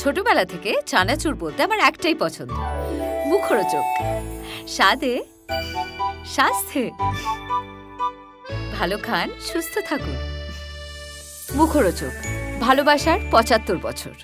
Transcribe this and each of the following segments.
ছোটবেলা থেকে চানাচুর বলতে আমার একটাই পছন্দ, মুখরোচক। স্বাদে, স্বাস্থ্যে। ভালো খান, সুস্থ থাকুন। মুখরোচক, ভালোবাসার ৭৫ বছর।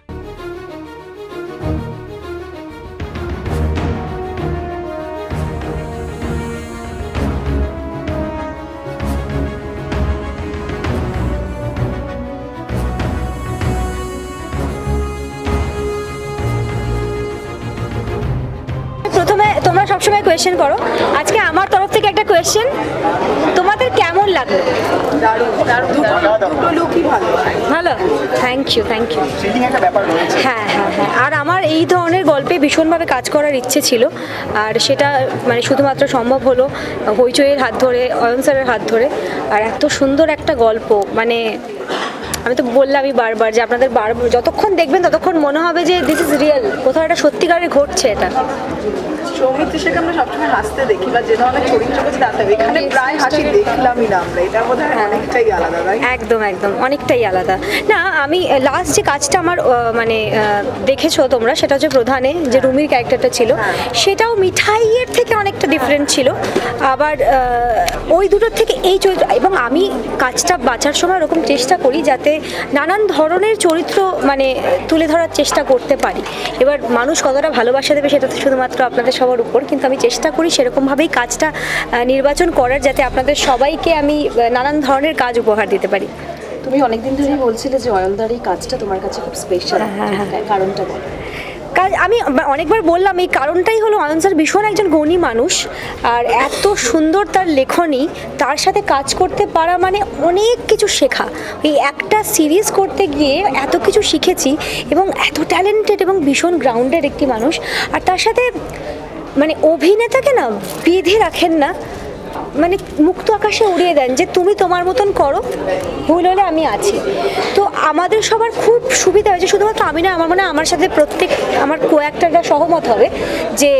প্রথমে তোমরা সবসময় কোয়েশ্চেন করো, আজকে আমার তরফ থেকে একটা কোয়েশ্চেন, তোমাদের কেমন লাগলো? ভালো, থ্যাংক ইউ থ্যাংক ইউ। হ্যাঁ হ্যাঁ হ্যাঁ, আর আমার এই ধরনের গল্পে ভীষণভাবে কাজ করার ইচ্ছে ছিল, আর সেটা মানে শুধুমাত্র সম্ভব হলো হইচইয়ের হাত ধরে, অয়ন স্যারের হাত ধরে। আর এত সুন্দর একটা গল্প, মানে আমি তো বললামই বারবার যে আপনাদের যতক্ষণ দেখবেন ততক্ষণ মনে হবে যে দিস ইজ রিয়েল, কোথাও একটা সত্যিকারের ঘটছে। এটা সৌমিত্রকে আমরা সবসময় হাসতে দেখি, বা যে ধরনের চরিত্র করছে তাতে এখানে প্রায় হাসি দেখলামই না আমরা। এটা বোধহয় অনেকটাই আলাদা, তাই? একদম একদম অনেকটাই আলাদা। না, আমি লাস্ট যে কাজটা আমার মানে দেখেছো তোমরা, সেটা হচ্ছে প্রধানে যে রুমির ক্যারেক্টারটা ছিল, সেটাও মিঠাইয়ের থেকে অনেকটা ডিফারেন্ট ছিল। আবার ওই দুটোর থেকে এই চরিত্র, এবং আমি কাজটা বাঁচার সময় এরকম চেষ্টা করি যাতে নানান ধরনের চরিত্র মানে তুলে ধরার চেষ্টা করতে পারি। এবার মানুষ কতটা ভালোবাসা দেবে সেটা তো শুধুমাত্র আপনাদের সবার উপর, কিন্তু আমি চেষ্টা করি সেরকমভাবেই কাজটা নির্বাচন করার, যাতে আপনাদের সবাইকে আমি নানান ধরনের কাজ উপহার দিতে পারি। তুমি অনেকদিন ধরেই বলছিলে যে অয়নদার এই কাজটা তোমার কাছে খুব স্পেশাল, কারণটা বলো। আমি অনেকবার বললাম, এই কারণটাই হলো অয়ন স্যার ভীষণ একজন গুণী মানুষ, আর এত সুন্দর তার লেখনী, তার সাথে কাজ করতে পারা মানে অনেক কিছু শেখা। এই একটা সিরিজ করতে গিয়ে এত কিছু শিখেছি, এবং এত ট্যালেন্টেড এবং ভীষণ গ্রাউন্ডেড একটি মানুষ। আর তার সাথে মানে অভিনেতাকে না বেঁধে রাখেন না, মানে মুক্ত আকাশে উড়িয়ে দেন যে তুমি তোমার মতন করো, ভুল হলে আমি আছি। তো আমাদের সবার খুব সুবিধা হয়েছে, শুধুমাত্র আমি না, আমার মনে হয় আমার সাথে প্রত্যেক আমার কো-অ্যাক্টররা সহমত হবে যে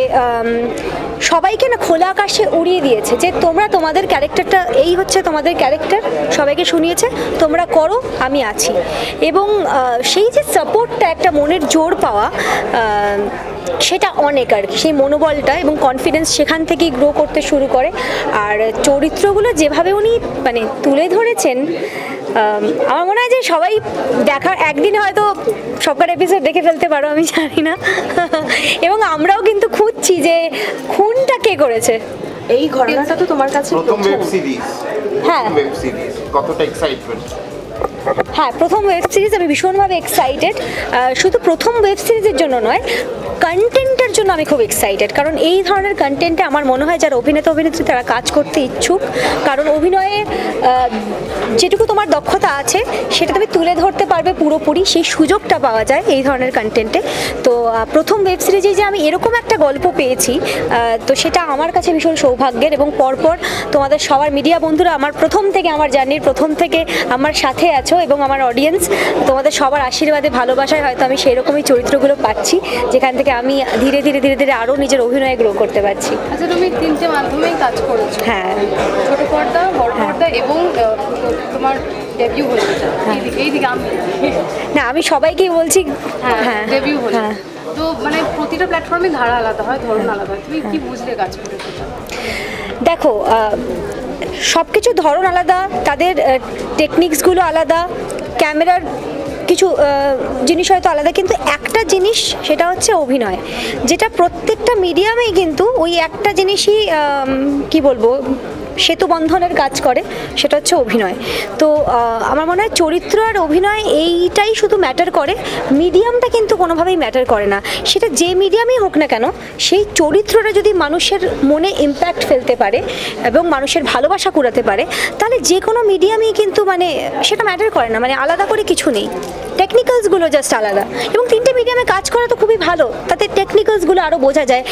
সবাইকে না খোলা আকাশে উড়িয়ে দিয়েছে যে তোমরা তোমাদের ক্যারেক্টারটা, এই হচ্ছে তোমাদের ক্যারেক্টার, সবাইকে শুনিয়েছে, তোমরা করো, আমি আছি। এবং সেই যে সাপোর্টটা, একটা মনের জোর পাওয়া, সেটা অনেক আর কি, সেই মনোবলটা এবং কনফিডেন্স সেখান থেকেই গ্রো করতে শুরু করে। আর চরিত্রগুলো যেভাবে উনি মানে তুলে ধরেছেন, আমার মনে হয় যে সবাই দেখার একদিন হয়তো সবকার এপিসোড দেখে ফেলতে পারো, আমি জানি না। এবং আমরাও কিন্তু খুঁজছি যে খুনটা কে করেছে। এই ঘটনাটা তো তোমার কাছে প্রথম ওয়েব সিরিজ। হ্যাঁ, ওয়েব সিরিজ কতটা এক্সাইটমেন্ট? হ্যাঁ, প্রথম ওয়েব সিরিজ, আমি ভীষণভাবে এক্সাইটেড। শুধু প্রথম ওয়েব সিরিজের জন্য নয়, কন্টেন্টের জন্য আমি খুব এক্সাইটেড। কারণ এই ধরনের কন্টেন্টে আমার মনে হয় যারা অভিনেতা অভিনেত্রী তারা কাজ করতে ইচ্ছুক, কারণ অভিনয়ে যেটুকু তোমার দক্ষতা আছে সেটা তুমি তুলে ধরতে পারবে পুরোপুরি, সেই সুযোগটা পাওয়া যায় এই ধরনের কন্টেন্টে। তো প্রথম ওয়েব সিরিজে যে আমি এরকম একটা গল্প পেয়েছি, তো সেটা আমার কাছে ভীষণ সৌভাগ্যের। এবং পরপর তোমাদের সবার মিডিয়া বন্ধুরা আমার প্রথম থেকে, আমার জার্নির প্রথম থেকে আমার সাথে আছো, এবং আমার অডিয়েন্স, তোমাদের সবার আশীর্বাদে ভালোবাসায় হয়তো আমি সেই রকমই চরিত্রগুলো পাচ্ছি, যেখান থেকে আমি ধীরে ধীরে ধীরে ধীরে আরও নিজের অভিনয় গ্রো করতে পারছি। আচ্ছা, তুমি 3টে মাধ্যমেই কাজ করেছো। হ্যাঁ, ছোট পর্দা, বড় পর্দা এবং তোমার ডেবিউ হলো। এইদিকে না, আমি সবাইকেই বলছি হ্যাঁ ডেবিউ হলো। তো মানে প্রতিটা প্ল্যাটফর্মে ধারা আলাদা হয়, ধরন আলাদা হয়, তুমি কি বুঝলে কাজ করেছো? দেখো, সব কিছু ধরন আলাদা, তাদের টেকনিক্সগুলো আলাদা, ক্যামেরার কিছু জিনিস হয়তো আলাদা, কিন্তু একটা জিনিস সেটা হচ্ছে অভিনয়, যেটা প্রত্যেকটা মিডিয়ামেই কিন্তু ওই একটা জিনিসই কি বলবো সেতু বন্ধনের কাজ করে, সেটা হচ্ছে অভিনয়। তো আমার মনে হয় চরিত্র আর অভিনয় এইটাই শুধু ম্যাটার করে, মিডিয়ামটা কিন্তু কোনোভাবেই ম্যাটার করে না। সেটা যে মিডিয়ামই হোক না কেন, সেই চরিত্রটা যদি মানুষের মনে ইম্প্যাক্ট ফেলতে পারে এবং মানুষের ভালোবাসা কুড়াতে পারে, তাহলে যে কোনো মিডিয়ামই কিন্তু মানে সেটা ম্যাটার করে না, মানে আলাদা করে কিছু নেই, টেকনিক্যালসগুলো জাস্ট আলাদা। এবং 3টে মিডিয়ামে কাজ করা তো খুবই ভালো, তাতে টেকনিক্যালসগুলো আরও বোঝা যায়।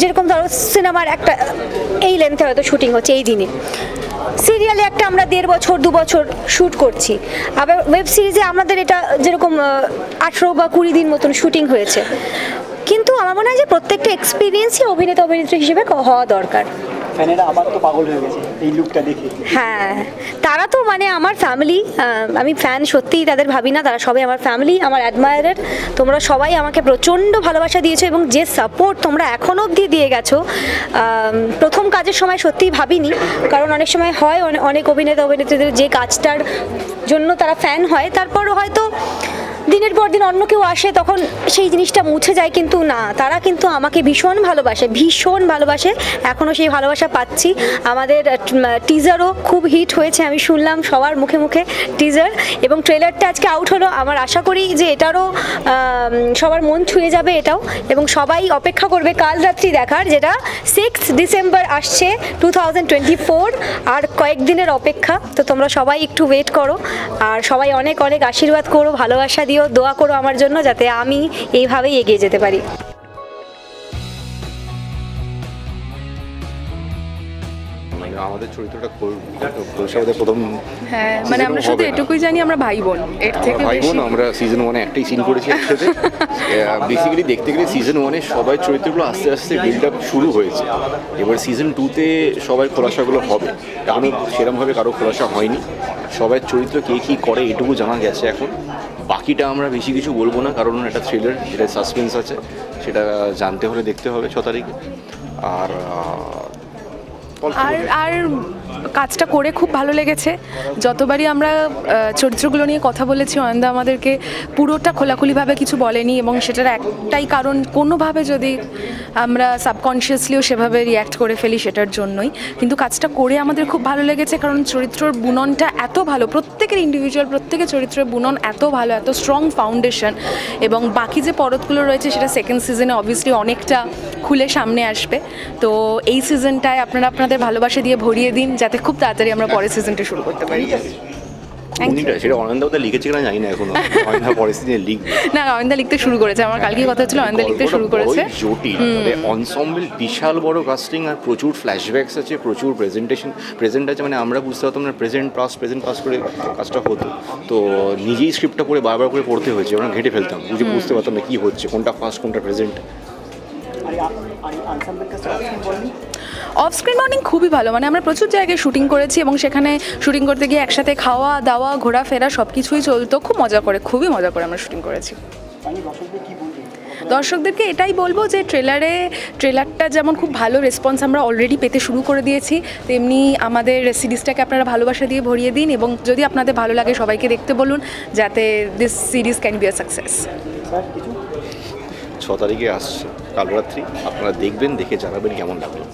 যেরকম ধরো সিনেমার একটা এই লেন্থে হয়তো শুটিং হচ্ছে এই দিনে, সিরিয়ালে একটা আমরা 1.5 বছর 2 বছর শ্যুট করছি, আবার ওয়েব সিরিজে আমাদের এটা যেরকম 18 বা 20 দিন মতন শুটিং হয়েছে। কিন্তু আমার মনে হয় যে প্রত্যেকটা এক্সপিরিয়েন্সই অভিনেতা অভিনেত্রী হিসেবে হওয়া দরকার। ফ্যানেরা আবার তো পাগল হয়ে গেছে এই লুকটা দেখে। হ্যাঁ, তারা তো মানে আমার ফ্যামিলি, আমি ফ্যান সত্যিই তাদের ভাবি না, তারা সবাই আমার ফ্যামিলি, আমার অ্যাডমায়ারের। তোমরা সবাই আমাকে প্রচণ্ড ভালোবাসা দিয়েছো এবং যে সাপোর্ট তোমরা এখনও অবধি দিয়ে গেছো, প্রথম কাজের সময় সত্যিই ভাবিনি, কারণ অনেক সময় হয় অনেক অভিনেতা অভিনেত্রীদের যে কাজটার জন্য তারা ফ্যান হয়, তারপরও হয়তো দিনের পর দিন অন্য কেউ আসে তখন সেই জিনিসটা মুছে যায়, কিন্তু না, তারা কিন্তু আমাকে ভীষণ ভালোবাসে, এখনও সেই ভালোবাসা পাচ্ছি। আমাদের টিজারও খুব হিট হয়েছে, আমি শুনলাম সবার মুখে মুখে টিজার, এবং ট্রেলারটা আজকে আউট হলো। আমার আশা করি যে এটারও সবার মন ছুঁয়ে যাবে এটাও, এবং সবাই অপেক্ষা করবে কাল রাত্রি দেখার, যেটা 6 ডিসেম্বর আসছে 2024, আর কয়েকদিনের অপেক্ষা। তো তোমরা সবাই একটু ওয়েট করো, আর সবাই অনেক অনেক আশীর্বাদ করো, ভালোবাসা দিও, দোয়া করো আমার জন্য, যাতে আমি এইভাবেই এগিয়ে যেতে পারি। আমাদের চরিত্রটা খোলসাবাদের প্রথম, হ্যাঁ মানে আমরা শুধু এটুকুই জানি আমরা ভাই বোন, এর থেকে ভাই বোন। বেশি আমরা সিজন 1-এ একটাই সিন করেছি একসাথে। বেসিক্যালি দেখতে গেলে সিজন 1-এ সবাই চরিত্রগুলো আস্তে আস্তে বিল্ড আপ শুরু হয়েছে, এবার সিজন 2-তে সবাই খোলাসাগুলো হবে। এখনও সেরকমভাবে কারো খোলাসা হয়নি, সবাই চরিত্র কে কী করে এটুকু জানা গেছে এখন। বাকিটা আমরা বেশি কিছু বলবো না, কারণ একটা থ্রিলার, যেটা সাসপেন্স আছে, সেটা জানতে হলে দেখতে হবে 6 তারিখে। আর আর কাজটা করে খুব ভালো লেগেছে। যতবারই আমরা চরিত্রগুলো নিয়ে কথা বলেছি, অয়ন্দা আমাদেরকে পুরোটা খোলাখুলিভাবে কিছু বলেনি, এবং সেটার একটাই কারণ, কোনোভাবে যদি আমরা সাবকনশিয়াসলিও সেভাবে রিয়্যাক্ট করে ফেলি সেটার জন্যই। কিন্তু কাজটা করে আমাদের খুব ভালো লেগেছে, কারণ চরিত্রর বুননটা এত ভালো, প্রত্যেকের ইন্ডিভিজুয়াল প্রত্যেকের চরিত্রের বুনন এত ভালো, এত স্ট্রং ফাউন্ডেশন, এবং বাকি যে পরতগুলো রয়েছে সেটা সেকেন্ড সিজনে অবভিয়াসলি অনেকটা খুলে সামনে আসবে। তো এই সিজনটায় আপনাদের ভালোবাসা দিয়ে ভরিয়ে দিন, যাতে খুব তাড়াতাড়ি আমরা পরের সিজনটা শুরু করতে পারি। সেটা অয়ন্দা লিখেছে কিনা জানি না এখনো, অয়ন্দা পরের সিজনে লিখবে না। অয়ন্দা লিখতে শুরু করেছে, আমার কালকে কথা হচ্ছিল, অয়ন্দা লিখতে শুরু করেছে। জটিল অনসম্বল, বিশাল বড় কাস্টিং, আর প্রচুর ফ্ল্যাশব্যাকস আছে, প্রচুর প্রেজেন্ট আছে। মানে আমরা বুঝতে পারতাম না প্রেজেন্ট পাস করে কাজটা হতো, তো নিজেই স্ক্রিপ্টটা পড়ে বারবার করে পড়তে হয়েছে, আমরা ঘেঁটে ফেলতাম, বুঝতে পারতাম না কী হচ্ছে, কোনটা ফার্স্ট কোনটা প্রেজেন্ট। অফ স্ক্রিন মর্নিং খুবই ভালো, মানে আমরা প্রচুর জায়গায় শুটিং করেছি, এবং সেখানে শুটিং করতে গিয়ে একসাথে খাওয়া দাওয়া ঘোরাফেরা সব কিছুই চলতো, খুব মজা করে, খুবই মজা করে আমরা শুটিং করেছি। দর্শকদেরকে এটাই বলবো যে ট্রেলারটা যেমন খুব ভালো রেসপন্স আমরা অলরেডি পেতে শুরু করে দিয়েছি, তেমনি আমাদের সিরিজটাকে আপনারা ভালোবাসা দিয়ে ভরিয়ে দিন, এবং যদি আপনাদের ভালো লাগে সবাইকে দেখতে বলুন, যাতে this series can be a success. 6 তারিখে আসছে কাল রাত্রি, আপনারা দেখবেন, দেখে জানাবেন কেমন লাগলো।